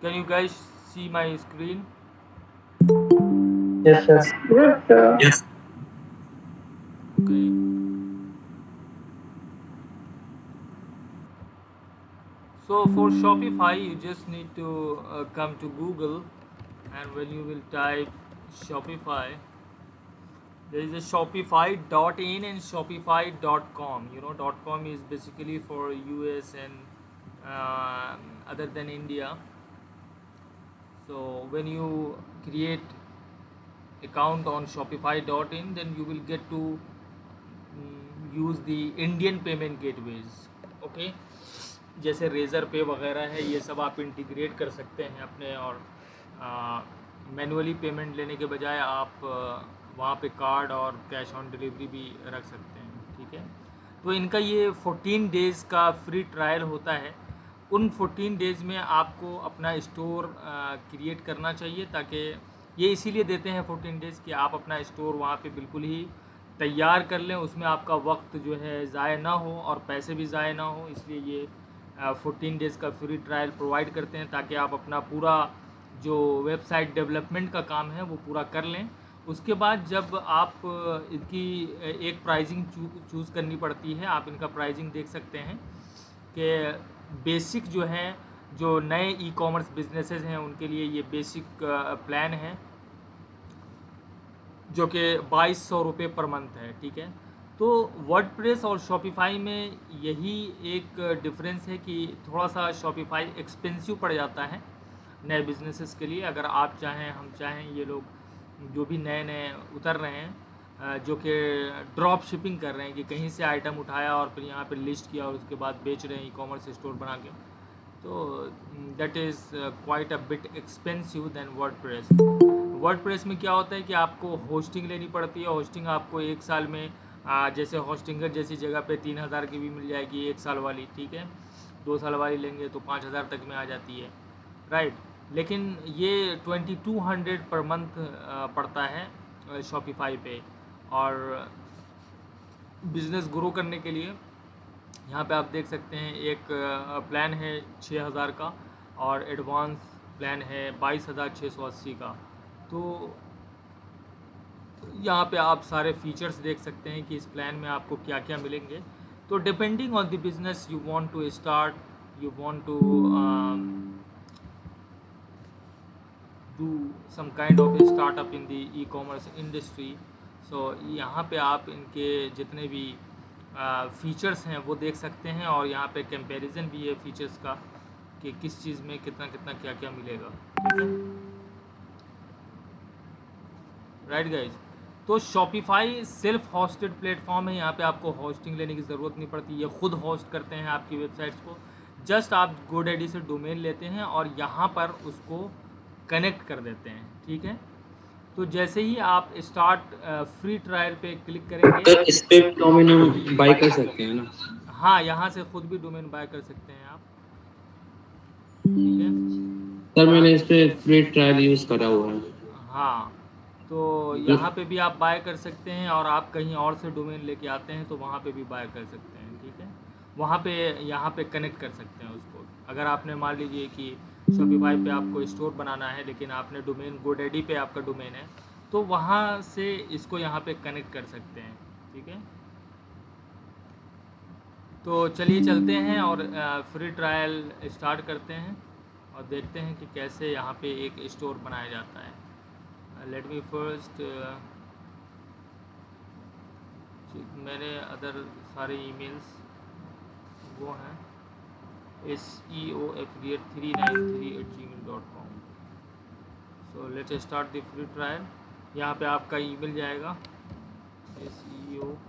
Can you guys see my screen? Yes, sir. Yes, sir. Yes. Okay. So for Shopify, you just need to come to Google, and when you will type Shopify, there is a Shopify.in and Shopify.com. .com is basically for US and other than India. So when you create account on Shopify.in, then you will get to use the Indian payment gateways. Okay, जैसे razor पे वगैरह है, ये सब आप integrate कर सकते हैं अपने, और मैनुअली पेमेंट लेने के बजाय आप वहाँ पे कार्ड और कैश ऑन डिलीवरी भी रख सकते हैं. ठीक है, तो इनका ये 14 डेज़ का फ्री ट्रायल होता है. उन 14 डेज़ में आपको अपना स्टोर क्रिएट करना चाहिए, ताकि ये इसीलिए देते हैं 14 डेज़ कि आप अपना स्टोर वहाँ पे बिल्कुल ही तैयार कर लें, उसमें आपका वक्त जो है ज़ाय ना हो और पैसे भी ज़ाय ना हो. इसलिए ये 14 डेज़ का फ्री ट्रायल प्रोवाइड करते हैं, ताकि आप अपना पूरा जो वेबसाइट डेवलपमेंट का काम है वो पूरा कर लें. उसके बाद जब आप इनकी एक प्राइसिंग चूज़ करनी पड़ती है. आप इनका प्राइसिंग देख सकते हैं कि बेसिक जो है, जो नए ई कॉमर्स बिजनेसेस हैं उनके लिए ये बेसिक प्लान है, जो कि 2200 रुपये पर मंथ है. ठीक है, तो वर्डप्रेस और शॉपिफाई में यही एक डिफरेंस है कि थोड़ा सा शॉपिफाई एक्सपेंसिव पड़ जाता है नए बिजनेसेस के लिए. अगर आप चाहें, हम चाहें, ये लोग जो भी नए नए उतर रहे हैं, जो कि ड्रॉप शिपिंग कर रहे हैं, कि कहीं से आइटम उठाया और फिर यहाँ पे लिस्ट किया और उसके बाद बेच रहे हैं ई कॉमर्स स्टोर बना के, तो that is quite a bit expensive than WordPress. WordPress में क्या होता है कि आपको होस्टिंग लेनी पड़ती है. होस्टिंग आपको एक साल में जैसे होस्टिंगर जैसी जगह पे 3000 की भी मिल जाएगी एक साल वाली. ठीक है, 2 साल वाली लेंगे तो 5000 तक में आ जाती है, राइट. लेकिन ये 2200 पर मंथ पड़ता है शॉपिफाई पे. और बिज़नेस ग्रो करने के लिए यहाँ पे आप देख सकते हैं एक प्लान है 6000 का, और एडवांस प्लान है 22,680 का. तो यहाँ पे आप सारे फीचर्स देख सकते हैं कि इस प्लान में आपको क्या क्या मिलेंगे. तो depending on the business you want to start, you want to do some kind of startup in the e commerce industry. So यहाँ पे आप इनके जितने भी फीचर्स हैं वो देख सकते हैं, और यहाँ पे कंपैरिजन भी है फीचर्स का कि किस चीज़ में कितना कितना क्या क्या मिलेगा. ठीक है, राइट गाइज. तो शॉपिफाई सेल्फ होस्टेड प्लेटफॉर्म है. यहाँ पे आपको होस्टिंग लेने की ज़रूरत नहीं पड़ती, ये खुद होस्ट करते हैं आपकी वेबसाइट्स को. जस्ट आप गोडैडी से डोमेन लेते हैं और यहाँ पर उसको कनेक्ट कर देते हैं. ठीक है, तो जैसे ही आप स्टार्ट फ्री ट्रायल पे क्लिक करेंगे, सर इस पे डोमेन हम बाय कर सकते हैं ना? हाँ, यहाँ से खुद भी डोमेन बाय कर सकते हैं आप. ठीक है, सर यहाँ, मैंने इस पे फ्री ट्रायल यूज करा हुआ है. हाँ, तो यहाँ मतलब पे भी आप बाय कर सकते हैं, और आप कहीं और से डोमेन लेके आते हैं तो वहाँ पे भी बाय कर सकते हैं. ठीक है, वहाँ पे यहाँ पे कनेक्ट कर सकते हैं उसको. अगर आपने मान लीजिए कि शॉपिफाई पे आपको स्टोर बनाना है, लेकिन आपने डोमेन गोडैडी पे आपका डोमेन है, तो वहाँ से इसको यहाँ पे कनेक्ट कर सकते हैं. ठीक है, तो चलिए चलते हैं और फ्री ट्रायल स्टार्ट करते हैं और देखते हैं कि कैसे यहाँ पे एक स्टोर बनाया जाता है. लेट मी फर्स्ट, मेरे अदर सारे ईमेल्स वो हैं SEOaffiliate393@gmail.com. So let's start the free trial. यहाँ पे आपका ईमेल जाएगा SEOaffiliate393@gmail.com.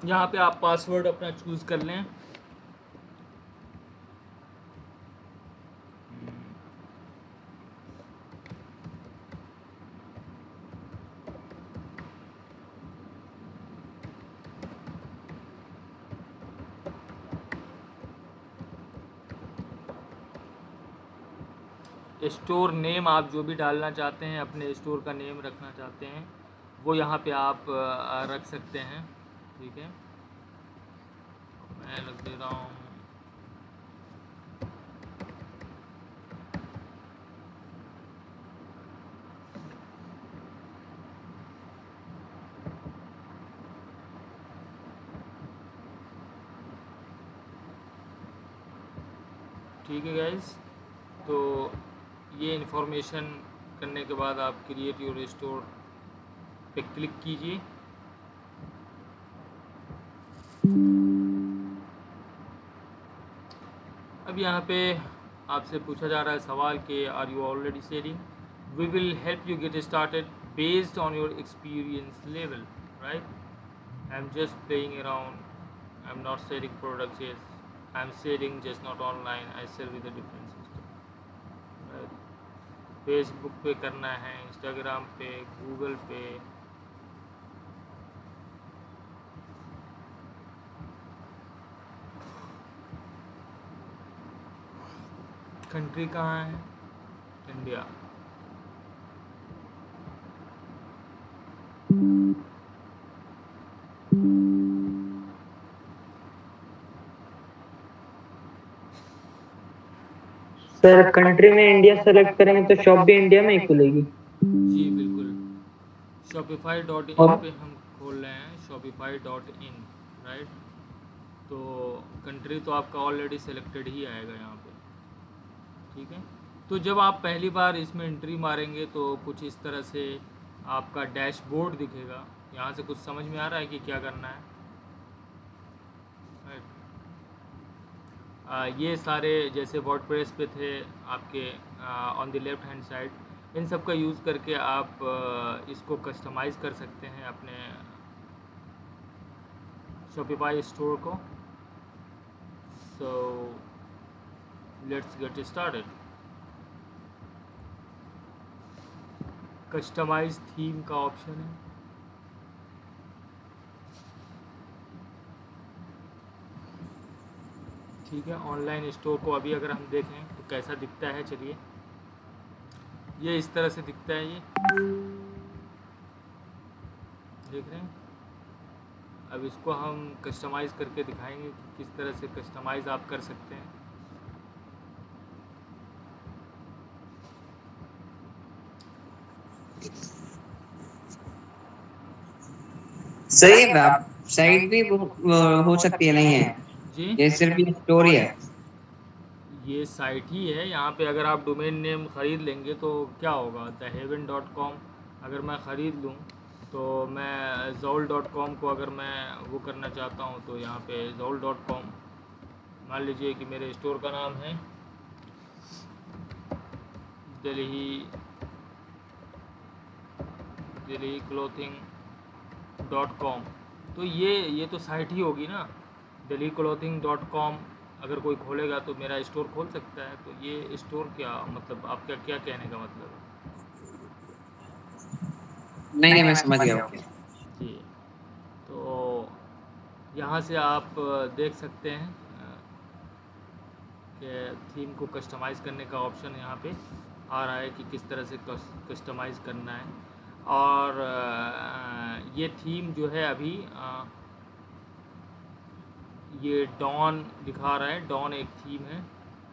यहाँ पे आप पासवर्ड अपना चूज़ कर लें. स्टोर नेम आप जो भी डालना चाहते हैं, अपने स्टोर का नेम रखना चाहते हैं, वो यहाँ पे आप रख सकते हैं। ठीक है, मैं रख दे रहा हूँ ठीक है गाइस। तो ये इन्फॉर्मेशन करने के बाद आप क्रिएट योर स्टोर पे क्लिक कीजिए। अब यहाँ पे आपसे पूछा जा रहा है सवाल कि are you already selling. We will help you get started based on your experience level, right. I am just playing around, I am not selling products, yes I am selling just not online, I sell with a different system, right. Facebook पे करना है, Instagram पे, Google पे, country कहाँ है, India. Sir country में India select करेंगे तो शॉप भी इंडिया में ही खुलेगी। जी बिल्कुल, shopify.in और पे हम खोल रहे हैं, shopify.in, राइट। तो कंट्री तो आपका ऑलरेडी सेलेक्टेड ही आएगा यहाँ पे, ठीक है। तो जब आप पहली बार इसमें एंट्री मारेंगे तो कुछ इस तरह से आपका डैशबोर्ड दिखेगा। यहाँ से कुछ समझ में आ रहा है कि क्या करना है, राइट। ये सारे जैसे वर्डप्रेस पे थे आपके on the left hand side, इन सब का यूज़ करके आप इसको कस्टमाइज़ कर सकते हैं अपने शॉपिफाई स्टोर को। So let's get started. Customize theme का ऑप्शन है, ठीक है। ऑनलाइन स्टोर को अभी अगर हम देखें तो कैसा दिखता है, चलिए ये इस तरह से दिखता है, ये देख रहे हैं। अब इसको हम कस्टमाइज़ करके दिखाएंगे कि किस तरह से कस्टमाइज़ आप कर सकते हैं। सही है, आप साइट भी हो सकती है, नहीं है जी, ये सिर्फ ये स्टोरी है। ये साइट ही है। यहाँ पे अगर आप डोमेन नेम ख़रीद लेंगे तो क्या होगा, thehaven.com अगर मैं ख़रीद लूँ तो मैं zoll.com को अगर मैं वो करना चाहता हूँ तो यहाँ पे zoll.com, मान लीजिए कि मेरे स्टोर का नाम है दिल्ली clothing.com, तो ये तो साइट ही होगी ना। delhi-clothing.com अगर कोई खोलेगा तो मेरा स्टोर खोल सकता है। तो ये स्टोर क्या मतलब, आपका क्या कहने का मतलब है? नहीं मैं समझ गया। जी, तो यहाँ से आप देख सकते हैं कि थीम को कस्टमाइज़ करने का ऑप्शन यहाँ पे आ रहा है कि किस तरह से कस्टमाइज़ करना है। और ये थीम जो है अभी ये डॉन दिखा रहा है। डॉन एक थीम है,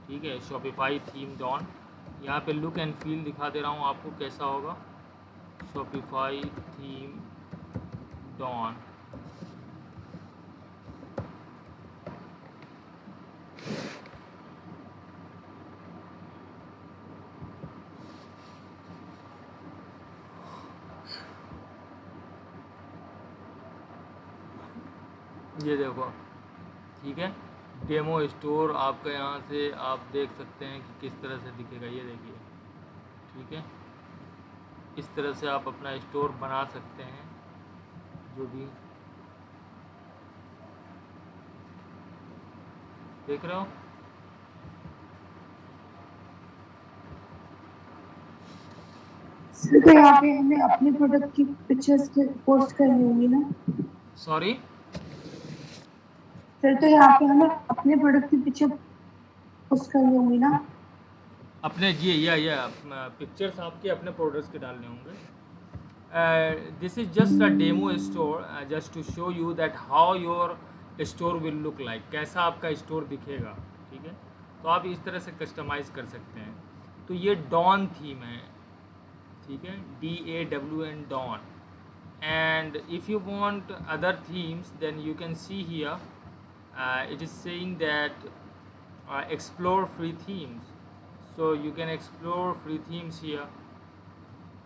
ठीक है, शॉपिफाई थीम डॉन। यहाँ पे लुक एंड फील दिखा दे रहा हूँ आपको कैसा होगा, शॉपिफाई थीम डॉन। ये देखो, ठीक है, डेमो स्टोर आपका यहाँ से आप देख सकते हैं कि किस तरह से दिखेगा। ये देखिए, ठीक है, इस तरह से आप अपना स्टोर बना सकते हैं, जो भी देख रहे हो। तो यहाँ पे हमें अपने प्रोडक्ट की पिक्चर्स पोस्ट करनी होगी ना सॉरी, सर? तो यहाँ पे हमें अपने प्रोडक्ट की पिक्चर पोस्ट करनी होगी ना? अपने ये या पिक्चर्स आपके अपने प्रोडक्ट्स के डालने होंगे. This is just a demo store, just to show you that how your store will look like, कैसा आपका स्टोर दिखेगा. ठीक है, तो आप इस तरह से कस्टमाइज़ कर सकते हैं. तो ये डॉन थीम है. ठीक है, DAWN Dawn. And if you want other themes, then you can see here, it is saying that explore free themes. So you can explore free themes here.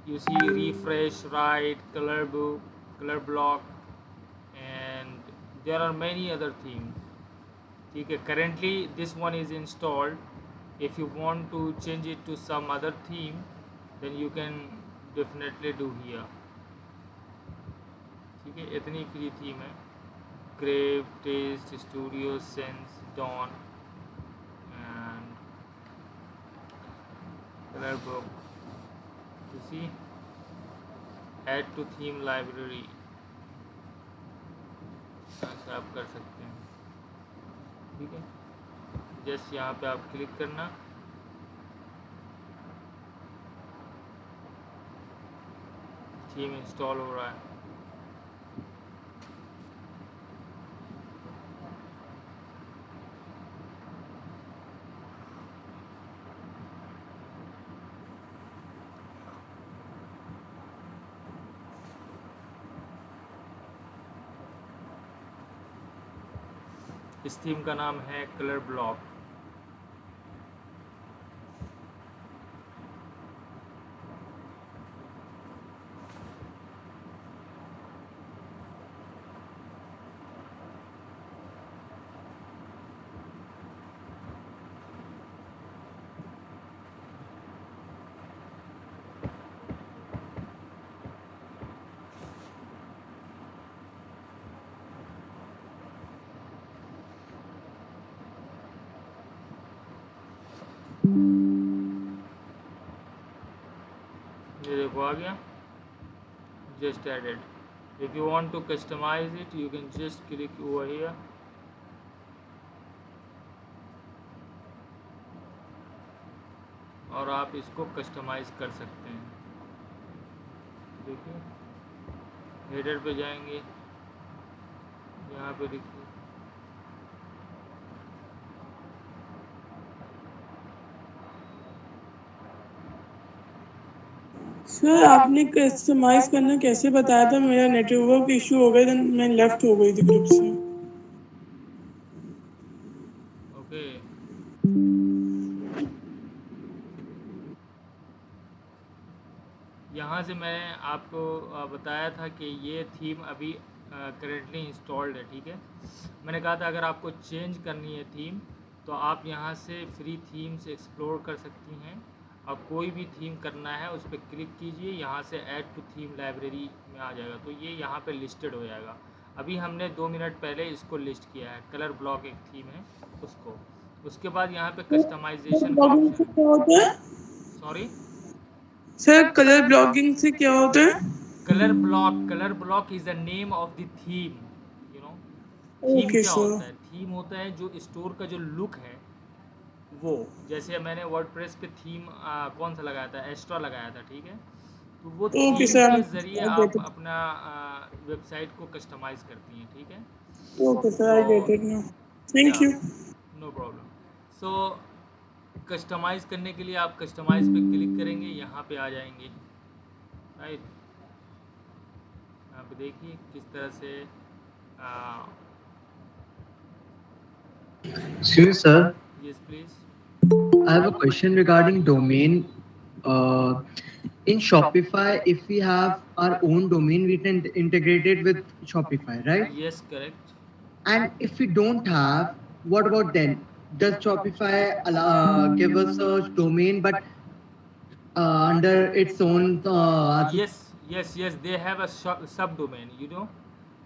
You see refresh, write, color book, color block, and there are many other themes. ठीक है, currently this one is installed. If you want to change it to some other theme, then you can definitely do here. ठीक है, इतनी free theme है. Crave, Taste, Studio, Sense, Dawn and Colour Book. You see, add to theme library, ऐसा आप कर सकते हैं. ठीक है, जस्ट यहाँ पे आप क्लिक करना. थीम इंस्टॉल हो रहा है. इस थीम का नाम है कलर ब्लॉक. ये देखो आ गया. Just added. If you want to customize it, you can just click over here. और आप इसको कस्टमाइज़ कर सकते हैं. देखिए, हेडर पे जाएंगे, यहाँ पे देखिए. सर आपने कस्टमाइज करना कैसे बताया था? मेरा नेटवर्क इशू हो गया, देन मैं लेफ्ट हो गई थी ग्रुप से. ओके, यहाँ से मैंने आपको बताया था कि ये थीम अभी करेंटली इंस्टॉल्ड है. ठीक है, मैंने कहा था अगर आपको चेंज करनी है थीम, तो आप यहाँ से फ्री थीम्स एक्सप्लोर कर सकती हैं. और कोई भी थीम करना है उस पर क्लिक कीजिए, यहाँ से ऐड टू थीम लाइब्रेरी में आ जाएगा. तो ये यहाँ पे लिस्टेड हो जाएगा. अभी हमने 2 मिनट पहले इसको लिस्ट किया है. कलर ब्लॉक एक थीम है उसको. उसके बाद यहाँ पे कस्टमाइजेशन का ब्लॉगिंग से ऑप्शन. क्या होता है? सॉरी, सर कलर ब्लॉगिंग से क्या होता है? Colour block is the name of the theme. You know, theme okay क्या सर. होता है? थीम होता है जो स्टोर का जो लुक है वो. जैसे मैंने वर्डप्रेस पे थीम कौन सा लगाया था? एस्ट्रा लगाया था. ठीक है, तो वो थीम ओके सर. के ज़रिए आई आप गेट इट. अपना वेबसाइट को कस्टमाइज़ करती हैं. ठीक है, okay sir, I get it now. या thank you. No problem. So customize करने के लिए आप कस्टमाइज़ पे क्लिक करेंगे, यहाँ पे आ जाएंगे. राइट, यहाँ पे देखिए किस तरह से Excuse sir, yes please. I have a question regarding domain. Uh, in Shopify, if we have our own domain, we can integrate it with Shopify, right? Yes correct. And if we don't have, what about then? Does Shopify give us a domain, but under its own? Yes, they have a subdomain, you know.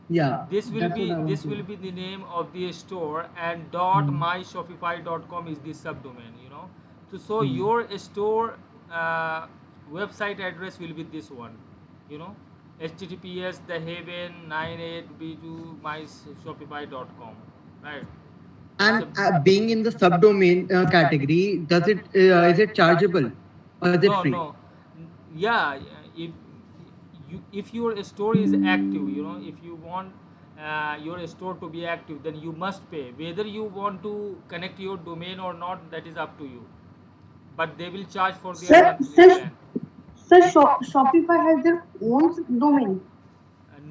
Yeah, This will that's be what I want this to will know. be the name of the store, and .myshopify.com is the subdomain, you know. So Hmm. your store website address will be this one, you know. HTTPS the haven 98b2 myshopify.com, right? And It's being in the subdomain category, does it is it chargeable or is it no, free? no. Yeah, if your store is active, you know, if you want your store to be active, then you must pay. Whether you want to connect your domain or not, that is up to you. But they will charge for their Sir, monthly sir, plan. sir, Shopify has their own domain.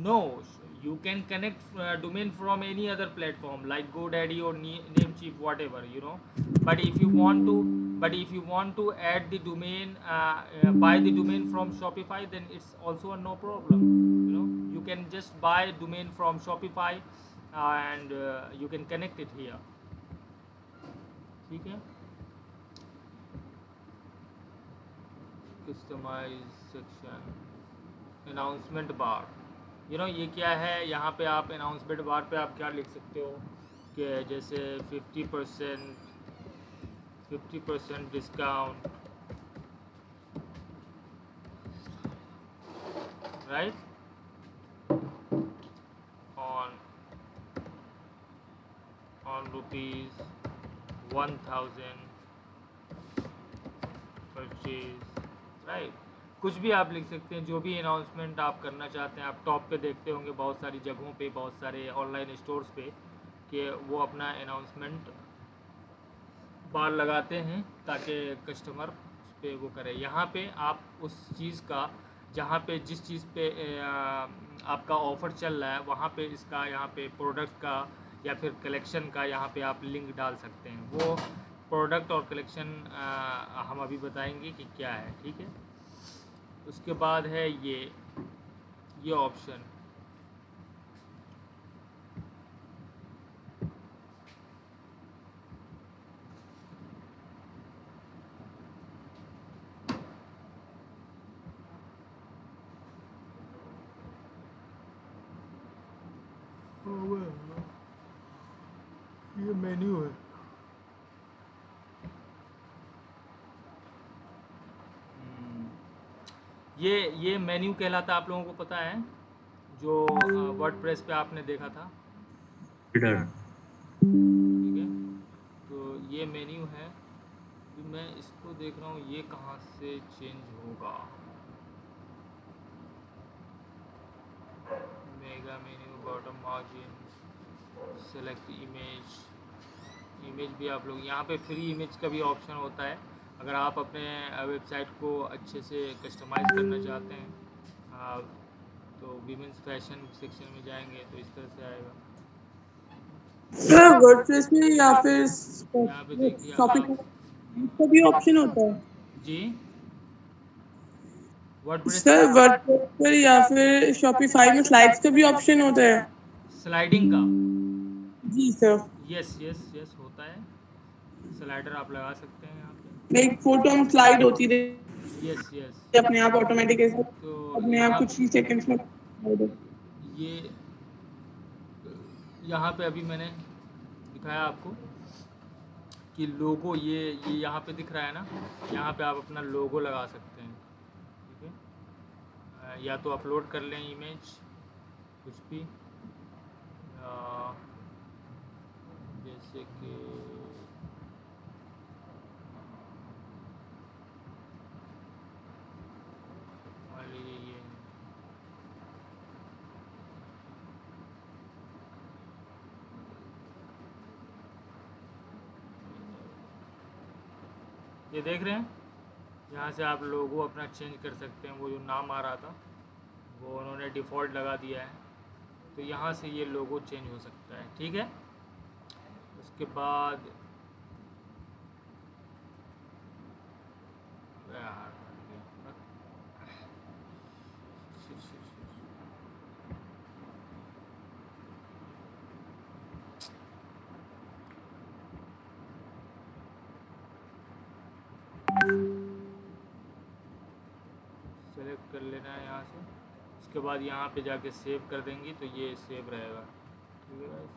No, you can connect domain from any other platform like GoDaddy or Namecheap, whatever, you know. But if you want to, but if you want to add the domain, buy the domain from Shopify, then it's also a no problem. You know, you can just buy domain from Shopify, and you can connect it here. ठीक है? Customize section, announcement bar. You know ये क्या है, यहाँ पे आप announcement बार पे आप क्या लिख सकते हो कि जैसे 50% discount, right, on rupees 1000 purchase, right. कुछ भी आप लिख सकते हैं, जो भी अनाउंसमेंट आप करना चाहते हैं। आप टॉप पे देखते होंगे बहुत सारी जगहों पे, बहुत सारे ऑनलाइन स्टोर्स पे, कि वो अपना अनाउंसमेंट बार लगाते हैं ताकि कस्टमर उस पे वो करे। यहाँ पे आप उस चीज़ का, जहाँ पे जिस चीज़ पे आपका ऑफ़र चल रहा है, वहाँ पे इसका, यहाँ पे प्रोडक्ट का या फिर कलेक्शन का यहाँ पे आप लिंक डाल सकते हैं। वो प्रोडक्ट और कलेक्शन हम अभी बताएंगे कि क्या है, ठीक है। उसके बाद है ये ऑप्शन, ये मेन्यू है। ये मेन्यू कहलाता है, आप लोगों को पता है, जो वर्डप्रेस पे आपने देखा था, ठीक है। तो ये मेन्यू है। तो मैं इसको देख रहा हूँ, ये कहाँ से चेंज होगा। Mega menu, bottom margin, select image भी आप लोग यहाँ पे फ्री इमेज का भी ऑप्शन होता है। अगर आप अपने वेबसाइट को अच्छे से कस्टमाइज़ करना चाहते हैं, तो वीमेंस फैशन सेक्शन में जाएंगे तो इस तरह से आएगा। सर वर्डप्रेस में या फिर यहाँ पे देखिए शॉपिंग आप, का भी ऑप्शन होता है जी, वर्डप्रेस सर, पे वर्डप्रेस पर या फिर शॉपिफाई में स्लाइड्स का भी ऑप्शन होता है। स्लाइडिंग का, जी सर, यस होता है। स्लाइडर आप लगा सकते हैं यहाँ पे। एक फोटो हम स्लाइड होती रही यस अपने आप ऑटोमेटिक, तो अपने आप कुछ ही सेकंड्स में। ये यहाँ पे अभी मैंने दिखाया आपको कि लोगो, ये यहाँ पे दिख रहा है ना, यहाँ पे आप अपना लोगो लगा सकते हैं, ठीक है। या तो अपलोड कर लें इमेज, कुछ भी, जैसे कि मान लीजिए ये देख रहे हैं, यहाँ से आप लोगो अपना चेंज कर सकते हैं। वो जो नाम आ रहा था वो उन्होंने डिफ़ॉल्ट लगा दिया है, तो यहाँ से ये लोगो चेंज हो सकता है, ठीक है। उसके बाद यार, सेलेक्ट कर लेना है यहाँ से। उसके बाद यहाँ पे जाके सेव कर देंगे तो ये सेव रहेगा, ठीक है गाइस,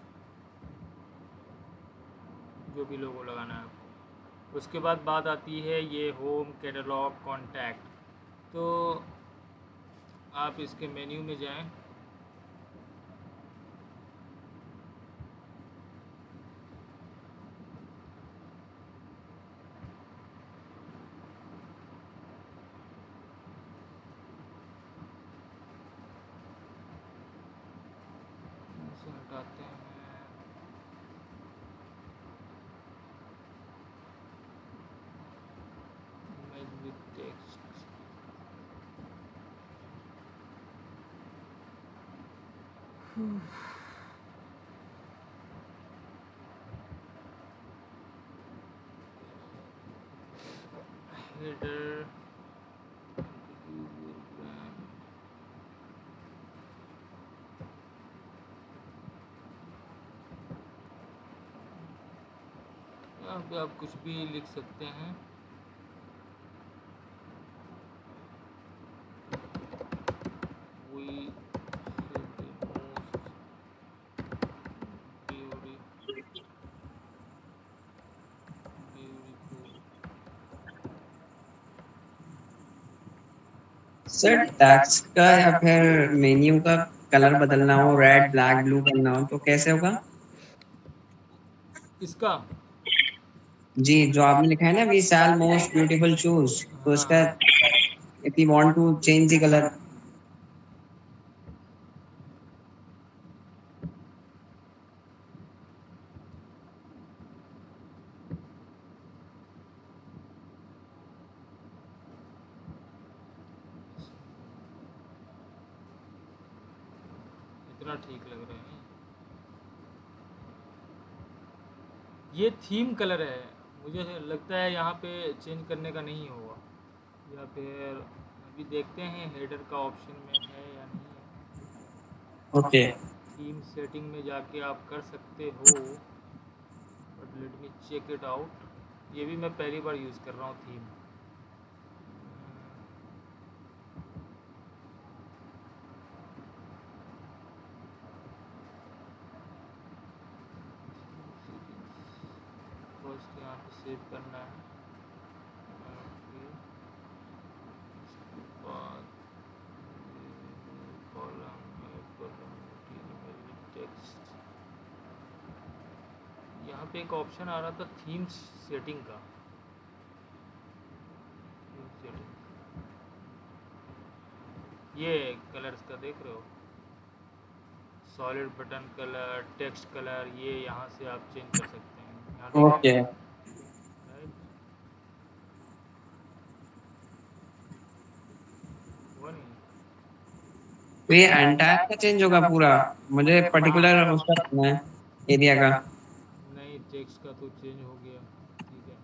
जो भी लोगो लगाना है आपको। उसके बाद बात आती है ये होम कैटलॉग कॉन्टैक्ट। तो आप इसके मेन्यू में जाएं, से हटाते हैं। Image with text, header, your brand, यहाँ पे आप कुछ भी लिख सकते हैं। We should be most beautiful। Sir tax का या फिर मेन्यू का कलर बदलना हो, रेड ब्लैक ब्लू करना हो, तो कैसे होगा? इसका जी, जो आपने लिखा है ना, we sell most beautiful shoes, तो हाँ इसका हाँ, if you want to change the colour. इतना ठीक लग रहे हैं। ये थीम कलर है, मुझे लगता है यहाँ पे चेंज करने का नहीं होगा, या फिर अभी देखते हैं हेडर का ऑप्शन में है या नहीं है। ओके, थीम सेटिंग में जाके आप कर सकते हो, but let me check it out. ये भी मैं पहली बार यूज़ कर रहा हूँ थीम। फर्स्ट यहाँ पे सेव करना है, ओके। उसके बाद कॉलम है, कॉलम टेक्स्ट। यहाँ पे एक ऑप्शन आ रहा था थीम सेटिंग का, थीम सेटिंग, ये कलर्स का देख रहे हो, solid button colour, text colour, ये यहाँ से आप चेंज कर सकते हैं। यहाँ देख ओके। रहे हैं, राइट? हुआ नहीं? तो ये एंटायर का चेंज होगा पूरा? मुझे पर्टिकुलर उसका करना है, एरिया का। नहीं, टेक्स्ट का तो चेंज हो गया, ठीक है।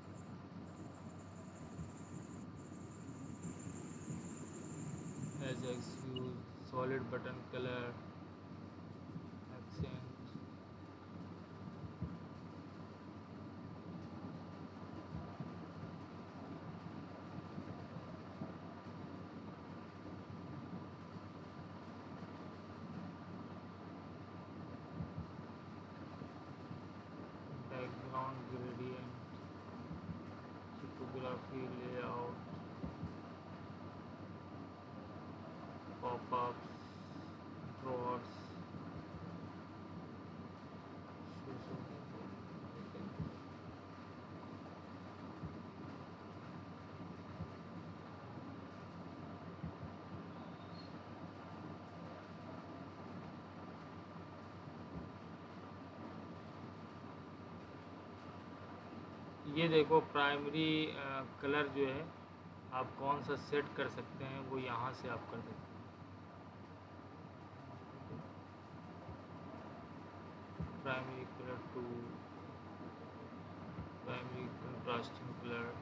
As x use solid button colour, accent, background gradient, typography, layout, pop-ups, drawers, ये देखो प्राइमरी कलर जो है आप कौन सा सेट कर सकते हैं, वो यहाँ से आप कर सकते हैं। Primary colour two, primary contrasting colour,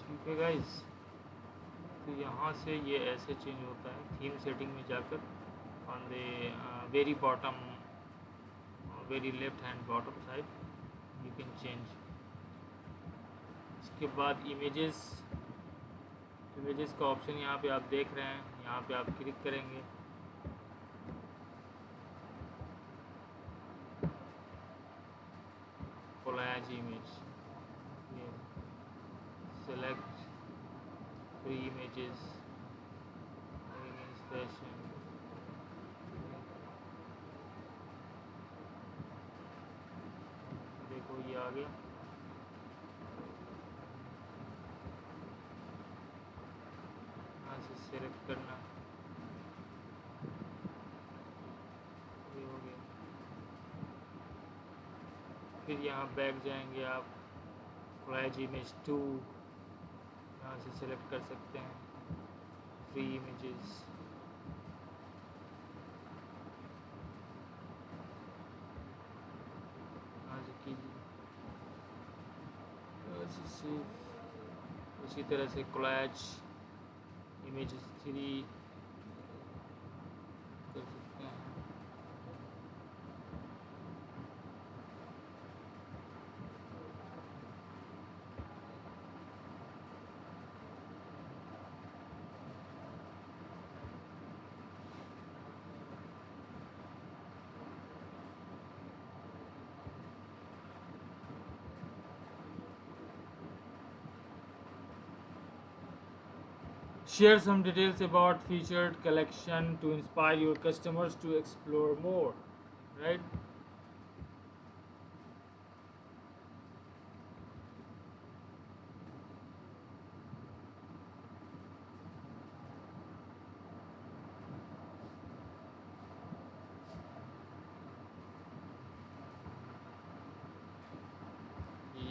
ठीक है गाइस। तो यहाँ से ये ऐसे चेंज होता है, थीम सेटिंग में जाकर on the very bottom, very left hand bottom side you can change. इसके बाद इमेजेस, इमेजेस का ऑप्शन यहाँ पे आप देख रहे हैं, यहाँ पे आप क्लिक करेंगे, कोलाज इमेज, ये सेलेक्ट फ्री इमेजेस, फैशन, देखो ये आ गया। यहाँ से सेलेक्ट करना, ये हो गया। फिर यहाँ बैक जाएंगे आप, कोलैज इमेज 2 यहाँ से सेलेक्ट कर सकते हैं, फ्री इमेजेस। यहाँ से कीजिए, उसी तरह से कोलैज इमेजेस 3 कर सकते हैं। Share some details about featured collection to inspire your customers to explore more, right?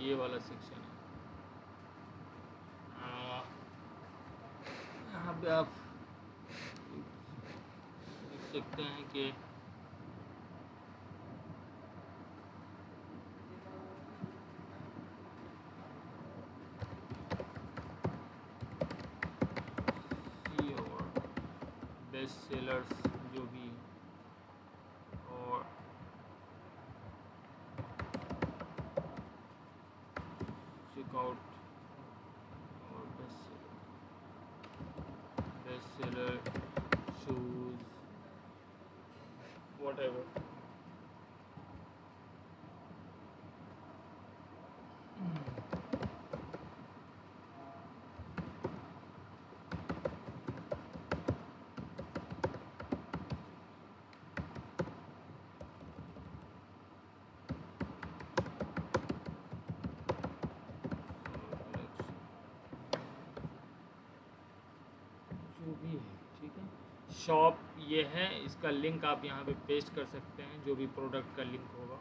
ये वाला सेक्शन है। यहाँ पे आप देख सकते हैं कि और बेस्ट सेलर्स जो भी, और चेकआउट और बेस्ट सेलर शूज, whatever. जो भी है, ठीक है। शॉप ये है, इसका लिंक आप यहाँ पे पेस्ट कर सकते हैं, जो भी प्रोडक्ट का लिंक होगा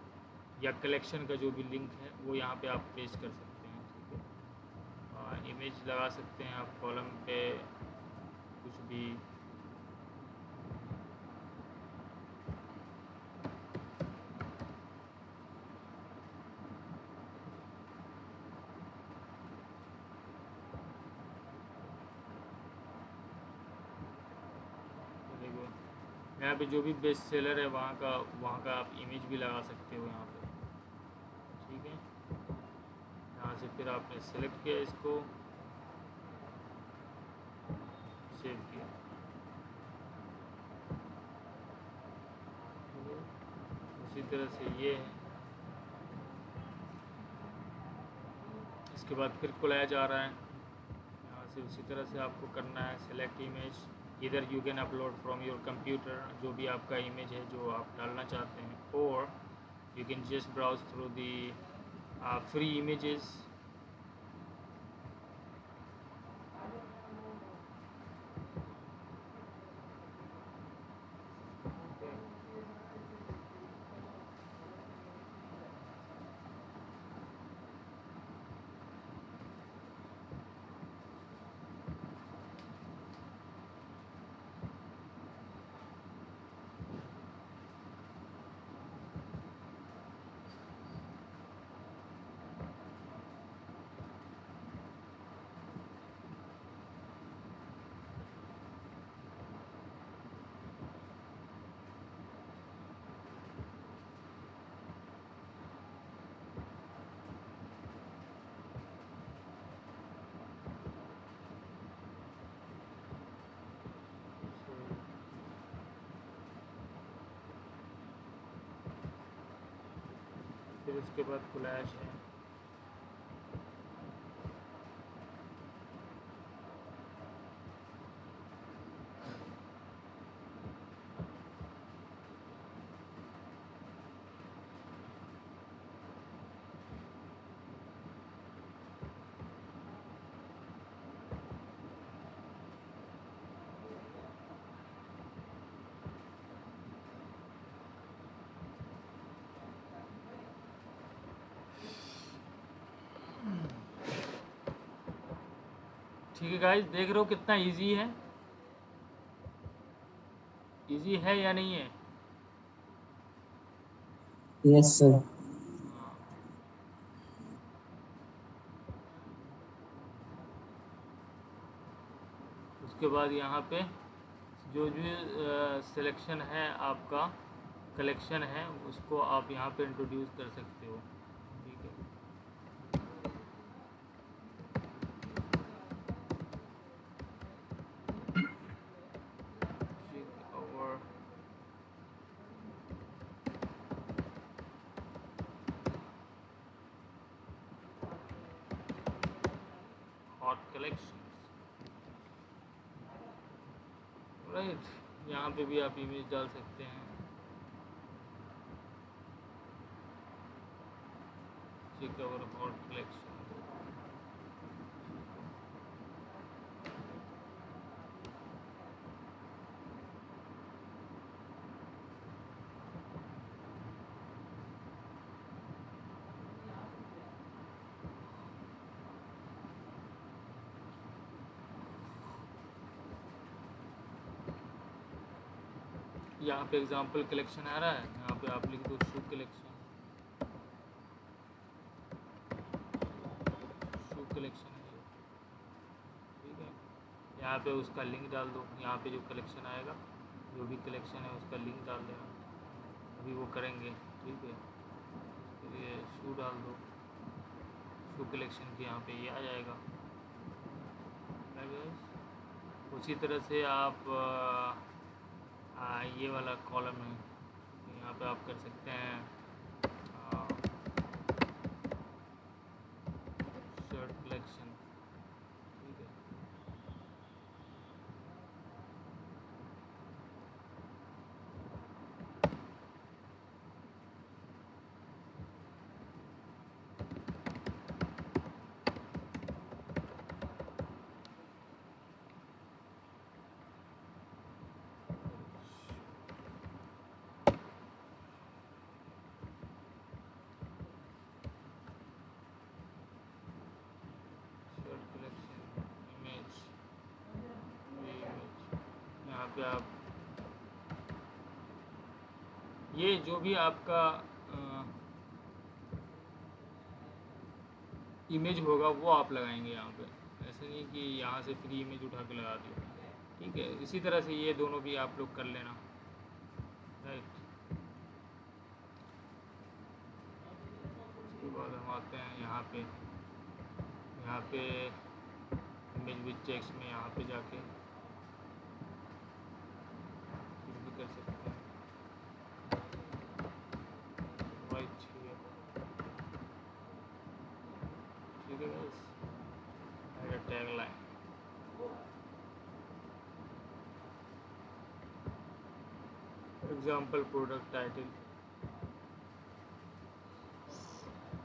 या कलेक्शन का जो भी लिंक है वो यहाँ पे आप पेस्ट कर सकते हैं, ठीक है। इमेज लगा सकते हैं आप कॉलम पे, कुछ भी। यहाँ पे जो भी बेस्ट सेलर है वहाँ का आप इमेज भी लगा सकते हो यहाँ पे, ठीक है। यहाँ से फिर आपने सेलेक्ट किया, इसको सेव किया, उसी तरह से ये है। इसके बाद फिर कोलैज आ रहा है, यहाँ से उसी तरह से आपको करना है, सेलेक्ट इमेज, इधर you can upload from your computer, जो भी आपका इमेज है जो आप डालना चाहते हैं, और you can just browse through the free images. फिर उसके बाद कोलैज है, ठीक है गाइस, देख रहे हो कितना इजी है, इजी है या नहीं है? Yes sir. हाँ। उसके बाद यहाँ पे जो जो सिलेक्शन है आपका, कलेक्शन है, उसको आप यहाँ पे इंट्रोड्यूस कर सकते हो। ठीक है, और हॉट कलेक्शंस, राइट। यहाँ पे भी आप इमेज डाल सकते हैं। Check our hot collection. यहाँ पे एग्जाम्पल कलेक्शन आ रहा है, यहाँ पे आप लिख दो शू कलेक्शन, शू कलेक्शन है ये। ठीक है, यहाँ पे उसका लिंक डाल दो, यहाँ पे जो कलेक्शन आएगा, जो भी कलेक्शन है उसका लिंक डाल देना, अभी वो करेंगे। ठीक है, फिर ये शू डाल दो, शू कलेक्शन के यहाँ पे ये आ जाएगा। उसी तरह से आप ये वाला कॉलम है, यहाँ पे आप कर सकते हैं शर्ट कलेक्शन। ठीक है, शर्ट कलेक्शन, इमेज, ये इमेज, यहाँ पे आप ये जो भी आपका इमेज होगा वो आप लगाएंगे यहाँ पे, ऐसे नहीं कि यहाँ से फ्री इमेज उठा के लगा दिया। ठीक है, इसी तरह से ये दोनों भी आप लोग कर लेना, राइट। उसके बाद हम आते हैं यहाँ पे इमेज विद टेक्स्ट में, यहाँ पे जाके कुछ भी कर सकते हैं, राइट। ठीक है guys, tag line, example product title.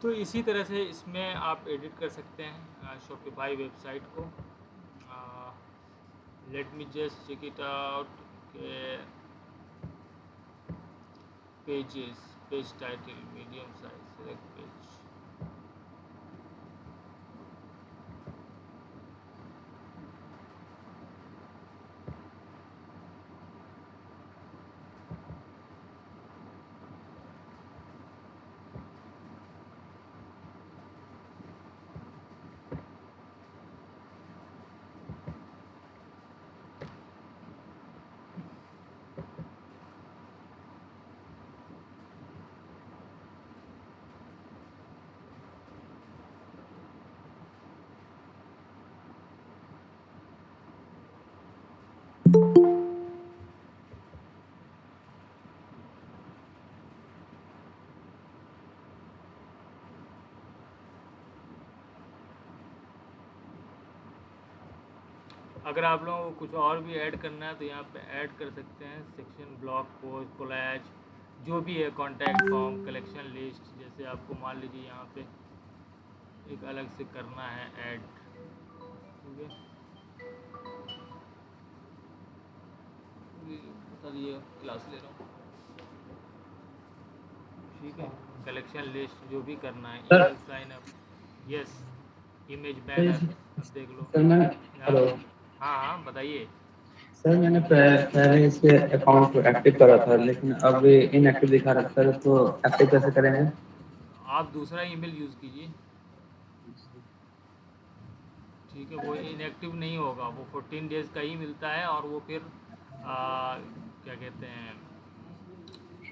तो इसी तरह से इसमें आप एडिट कर सकते हैं शॉपिफाई वेबसाइट को। Let me just check it out के pages, page title, medium size, select page. अगर आप लोगों को कुछ और भी ऐड करना है तो यहाँ पे ऐड कर सकते हैं, सेक्शन, ब्लॉग पोस्ट, कोलैज, जो भी है, कॉन्टैक्ट फॉर्म, कलेक्शन लिस्ट। जैसे आपको मान लीजिए यहाँ पे एक अलग से करना है ऐड, ठीक है, बता दिए, क्लास ले रहा हूँ। ठीक है, कलेक्शन लिस्ट जो भी करना है, email sign up, yes, image banner, अब देख लो सर मैं यहाँ। हेलो हाँ हाँ बताइए। सर मैंने पहले इसके अकाउंट को एक्टिव करा था लेकिन अब इनएक्टिव दिखा रहा है सर, तो एक्टिव कैसे करेंगे? आप दूसरा ईमेल यूज़ कीजिए, ठीक है। वो इनएक्टिव नहीं होगा, वो 14 डेज़ का ही मिलता है। और वो फिर क्या कहते हैं,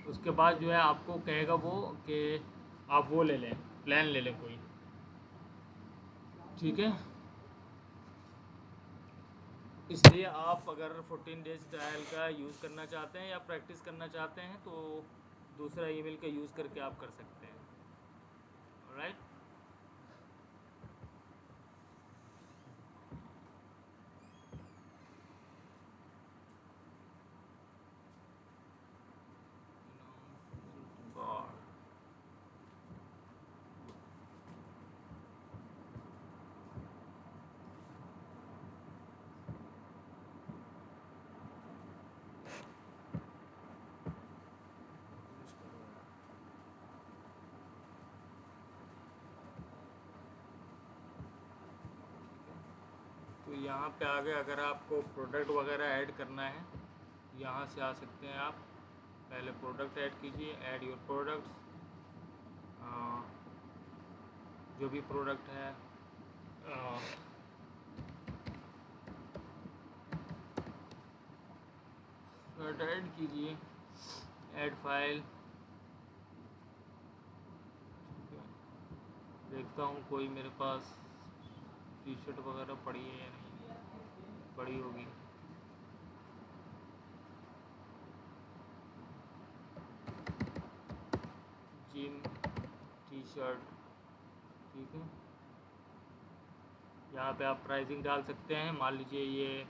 उसके बाद जो है आपको कहेगा वो कि आप वो ले लें, प्लान ले लें कोई, ठीक है। इसलिए आप अगर 14 डेज़ ट्रायल का यूज़ करना चाहते हैं या प्रैक्टिस करना चाहते हैं तो दूसरा ईमेल का यूज़ करके आप कर सकते हैं, राइट। तो यहाँ पे आगे अगर आपको प्रोडक्ट वगैरह ऐड करना है, यहाँ से आ सकते हैं आप। पहले प्रोडक्ट ऐड कीजिए, ऐड योर प्रोडक्ट्स, जो भी प्रोडक्ट है ऐड कीजिए, ऐड फाइल। देखता हूँ कोई मेरे पास टी शर्ट वगैरह पड़ी है या नहीं, पड़ी होगी। जिम टी शर्ट, ठीक है। यहाँ पे आप प्राइसिंग डाल सकते हैं। मान लीजिए ये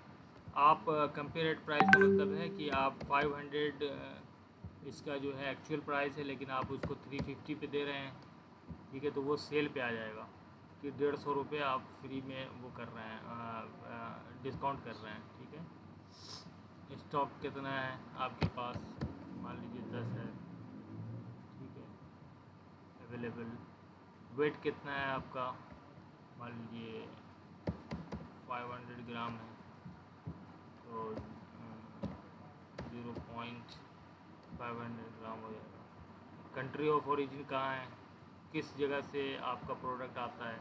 आप कंपेरेट प्राइस का मतलब है कि आप 500 इसका जो है एक्चुअल प्राइस है, लेकिन आप उसको 350 पे दे रहे हैं, ठीक है। तो वो सेल पे आ जाएगा कि 150 रुपये आप फ्री में वो कर रहे हैं, डिस्काउंट कर रहे हैं, ठीक है। स्टॉक कितना है आपके पास, मान लीजिए 10 है, ठीक है, अवेलेबल। वेट कितना है आपका, मान लीजिए 500 ग्राम है, तो 0.500 ग्राम हो जाएगा। कंट्री ऑफ ओरिजिन कहाँ है, किस जगह से आपका प्रोडक्ट आता है।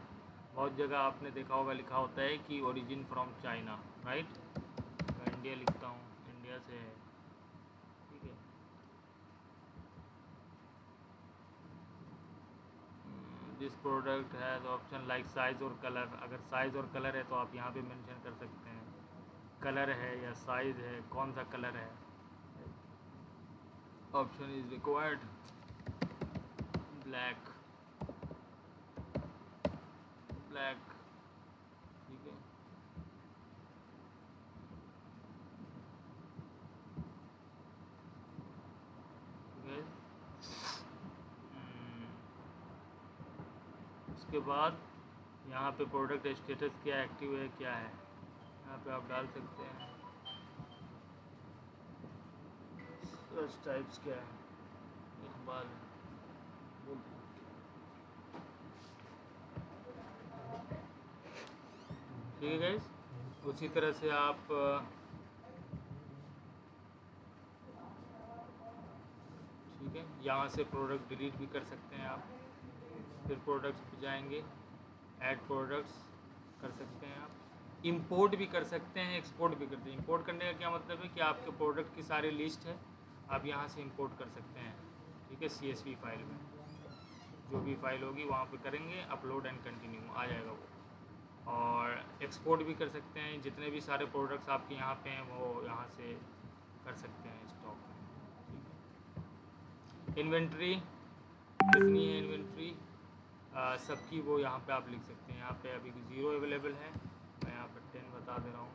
बहुत जगह आपने देखा होगा लिखा होता है कि ओरिजिन फ्रॉम चाइना, राइट। मैं इंडिया लिखता हूँ, इंडिया से है, ठीक है। दिस प्रोडक्ट है तो ऑप्शन लाइक साइज़ और कलर। अगर साइज़ और कलर है तो आप यहाँ पे मेंशन कर सकते हैं, कलर है या साइज़ है, कौन सा कलर है। Option is required, black, black, ठीक है। उसके बाद यहाँ पे प्रोडक्ट स्टेटस क्या एक्टिव है क्या है, यहाँ पे आप डाल सकते हैं। सर्च टाइप्स क्या है, इकबाल, ठीक है गाइस। उसी तरह से आप ठीक है, यहाँ से प्रोडक्ट डिलीट भी कर सकते हैं आप। फिर प्रोडक्ट्स पे जाएंगे, ऐड प्रोडक्ट्स कर सकते हैं आप। इंपोर्ट भी कर सकते हैं, एक्सपोर्ट भी करते हैं। इंपोर्ट करने का क्या मतलब है कि आपके प्रोडक्ट की सारी लिस्ट है, आप यहाँ से इंपोर्ट कर सकते हैं, ठीक है। CSV फाइल में जो भी फाइल होगी वहाँ पे करेंगे, अपलोड एंड कंटिन्यू आ जाएगा वो। और एक्सपोर्ट भी कर सकते हैं, जितने भी सारे प्रोडक्ट्स आपके यहाँ पे हैं वो यहाँ से कर सकते हैं स्टॉक में, ठीक है। इन्वेंट्री कितनी है, इन्वेंट्री सबकी वो यहाँ पे आप लिख सकते हैं। यहाँ पे अभी 0 अवेलेबल है, मैं यहाँ पर 10 बता दे रहा हूँ।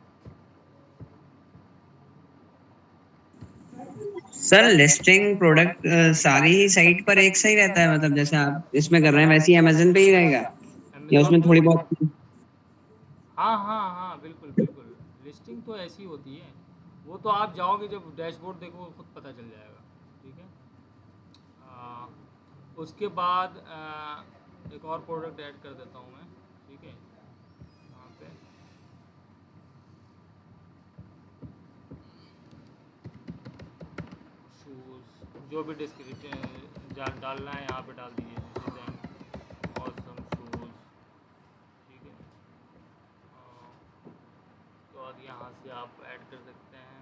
सर लिस्टिंग प्रोडक्ट सारी ही साइट पर एक सही रहता है, मतलब जैसे आप इसमें कर रहे हैं वैसे ही अमेजन पे ही रहेगा या अमेज़ॉन उसमें पे थोड़ी बहुत? हाँ हाँ हाँ, बिल्कुल बिल्कुल, लिस्टिंग तो ऐसी होती है। वो तो आप जाओगे जब डैशबोर्ड देखो खुद पता चल जाएगा, ठीक है। उसके बाद एक और प्रोडक्ट ऐड कर देता हूँ मैं, ठीक है। यहाँ पे जो भी डिस्क्रिप्शन डालना है यहाँ पे डाल दीजिए, डिज़ाइन ऑसम शूज़, ठीक है। तो और यहाँ से आप ऐड कर सकते हैं।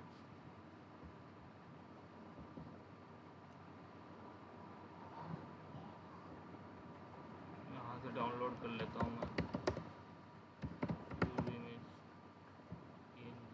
यहाँ से डाउनलोड कर लेता हूँ मैं इमेज PNG।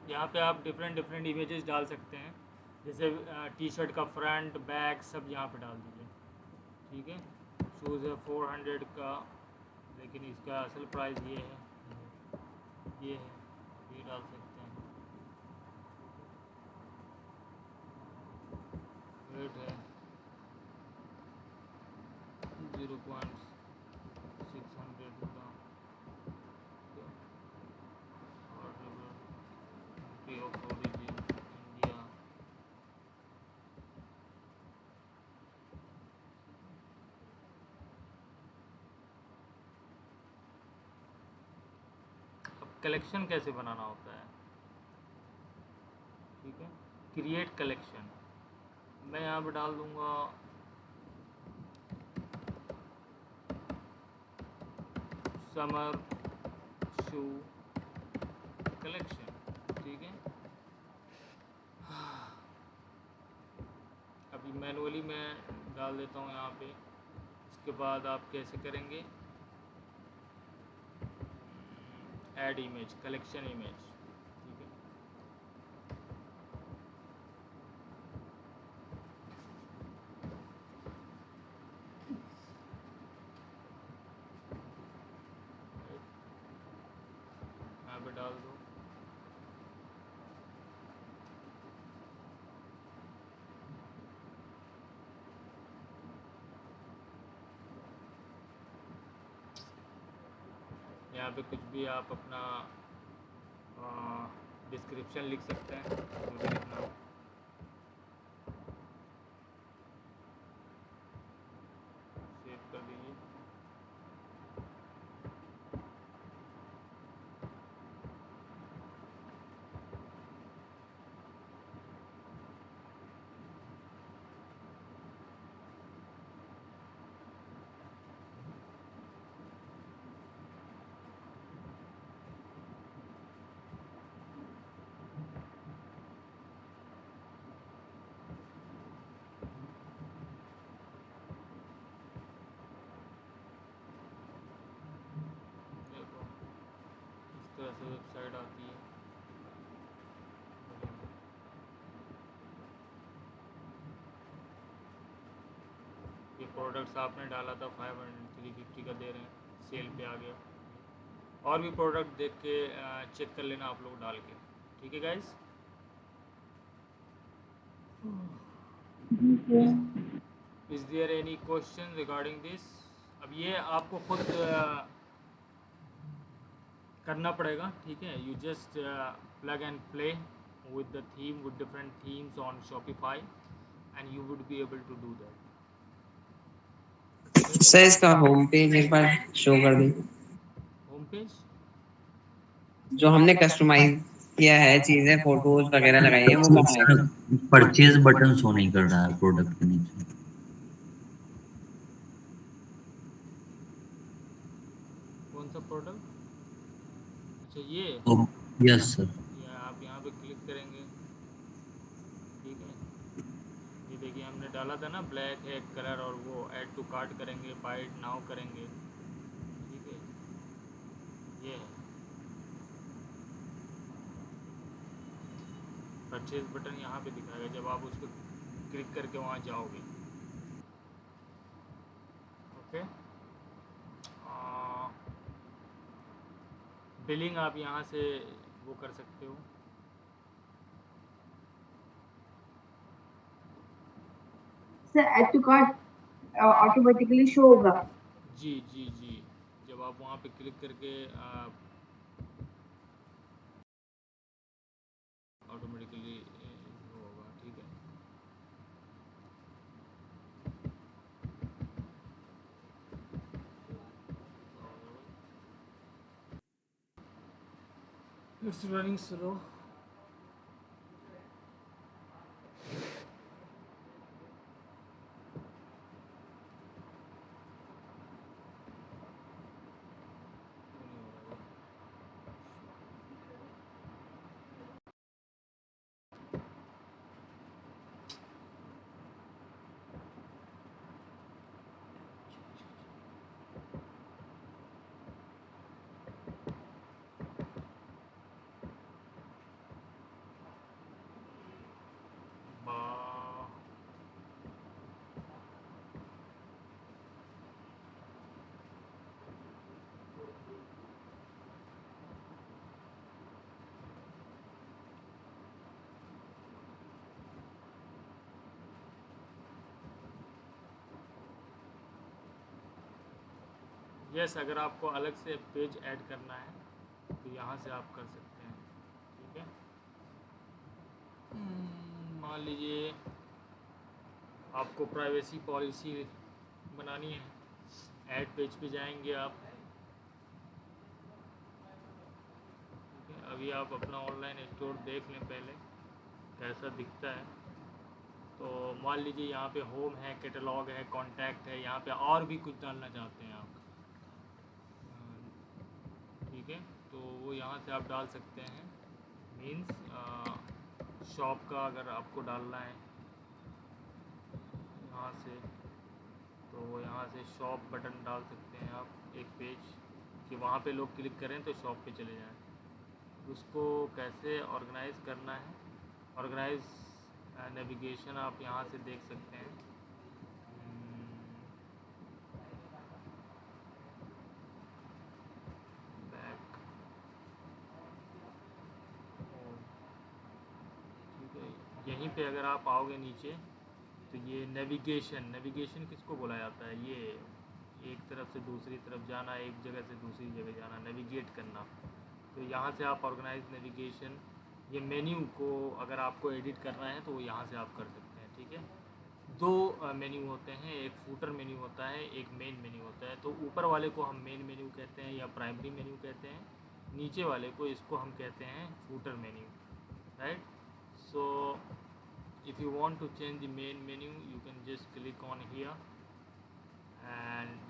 यहाँ पे आप डिफरेंट इमेजेस डाल सकते हैं, जैसे टी शर्ट का फ्रंट बैक सब यहाँ पे डाल दीजिए, ठीक है। शूज़ है 400 का, लेकिन इसका असल प्राइस ये है, ये है, ये डाल सकते हैं। वेट है 0.600 का, और country of origin India, अब कलेक्शन कैसे बनाना होता है, ठीक है। क्रिएट कलेक्शन मैं यहाँ पे डाल दूँगा समर शू कलेक्शन, ठीक है। अभी मैनुअली मैं डाल देता हूँ यहाँ पे। इसके बाद आप कैसे करेंगे, ऐड इमेज, कलेक्शन इमेज, ठीक है। यहाँ पे डाल दो। यहाँ पे कुछ भी आप अपना डिस्क्रिप्शन लिख सकते हैं, जो भी लिखना हो। सेव कर दीजिए। देखो इस तरह से वेबसाइट आती है। ये प्रोडक्ट्स आपने डाला था 500 350 का दे रहे हैं, सेल पे आ गया। और भी प्रोडक्ट देख के चेक कर लेना आप लोग डाल के, ठीक है guys. Is there any question regarding this? अब ये आपको खुद करना पड़ेगा, ठीक है। You just plug and play with the theme, with different themes on Shopify and you would be able to do that. Sir इसका होम पेज एक बार शो कर दी, होम पेज जो हमने कस्टमाइज किया है, चीजें फोटोज वगैरह लगाई है, वो कहाँ है? परचेज बटन शो नहीं कर रहा है प्रोडक्ट के नीचे। कौन सा प्रोडक्ट? अच्छा ये यस सर। आप यहाँ पे क्लिक करेंगे, ठीक है। ये देखिए हमने डाला था ना ब्लैक है कलर, और वो ऐड टू कार्ट करेंगे, बाय नाउ करेंगे, ठीक है। ये है परचेज बटन, यहाँ पे दिखाएगा जब आप उस पर क्लिक करके वहाँ जाओगे, ओके। बिलिंग आप यहाँ से वो कर सकते हो, sir add to cart automatically show होगा। जी जी जी, जब आप वहाँ पे क्लिक करके ऑटोमेटिकली होगा, ठीक है। It's running slow. यस, अगर आपको अलग से पेज ऐड करना है तो यहाँ से आप कर सकते हैं, ठीक है। मान लीजिए आपको प्राइवेसी पॉलिसी बनानी है, ऐड पेज पे जाएंगे आप, ठीक है। अभी आप अपना ऑनलाइन स्टोर देख लें पहले कैसा दिखता है। तो मान लीजिए यहाँ पे होम है, कैटलॉग है, कॉन्टैक्ट है, यहाँ पे और भी कुछ डालना चाहते हैं आप, ठीक है। तो वो यहाँ से आप डाल सकते हैं, मीन्स शॉप का अगर आपको डालना है यहाँ से, तो वो यहाँ से शॉप बटन डाल सकते हैं आप, एक पेज कि वहाँ पे लोग क्लिक करें तो शॉप पे चले जाएं। उसको कैसे ऑर्गेनाइज़ करना है, ऑर्गेनाइज नेविगेशन आप यहाँ से देख सकते हैं। बैक, ठीक है। यहीं पे अगर आप आओगे नीचे तो ये नेविगेशन किसको बोला जाता है, ये एक तरफ से दूसरी तरफ जाना, एक जगह से दूसरी जगह जाना, नेविगेट करना। तो यहाँ से आप ऑर्गेनाइज नेविगेशन, ये मेन्यू को अगर आपको एडिट करना है तो वो यहाँ से आप कर सकते हैं, ठीक है। दो मेन्यू होते हैं, एक फूटर मेन्यू होता है, एक मेन मेन्यू होता है। तो ऊपर वाले को हम मेन मेन्यू कहते हैं या प्राइमरी मेन्यू कहते हैं, नीचे वाले को इसको हम कहते हैं footer menu, right. So if you want to change the main menu, you can just click on here and